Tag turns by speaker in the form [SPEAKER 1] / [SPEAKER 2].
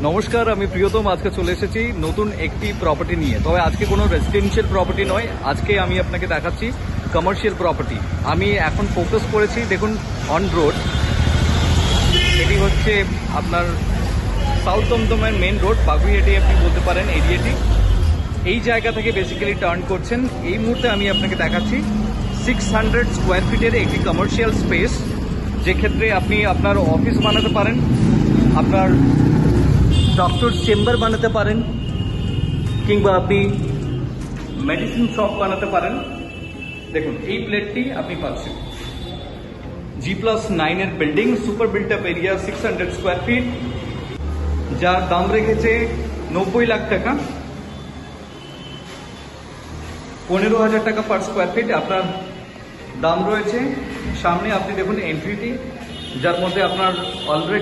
[SPEAKER 1] নমস্কার, আমি প্রিয়তম। আজকে চলে এসেছি নতুন একটি প্রপার্টি নিয়ে। তবে আজকে কোনো রেসিডেন্সিয়াল প্রপার্টি নয়, আজকে আমি আপনাকে দেখাচ্ছি কমার্শিয়াল প্রপার্টি। আমি এখন ফোকাস করেছি, দেখুন, অন রোড। এটি হচ্ছে আপনার সাউথ দমদমের মেন রোড, বাগুইহাটি আপনি বলতে পারেন এরিয়াটি। এই জায়গা থেকে বেসিক্যালি টার্ন করছেন। এই মুহূর্তে আমি আপনাকে দেখাচ্ছি 600 স্কোয়ার ফিটের একটি কমার্শিয়াল স্পেস, যে ক্ষেত্রে আপনি আপনার অফিস বানাতে পারেন, আপনার ডক্টর চেম্বার বানাতে পারেন, কিংবা আপনি মেডিসিন শপ বানাতে পারেন। দেখুন, এই প্লেটটি আপনি পাচ্ছেন G+9 এর building, super built up area, 600 square feet, যার দাম রেখেছে 90 লাখ টাকা, 15,000 টাকা পার স্কোয়ার ফিট আপনার দাম রয়েছে। সামনে আপনি দেখুন এন্ট্রিটি, যার মধ্যে আপনার অলরেডি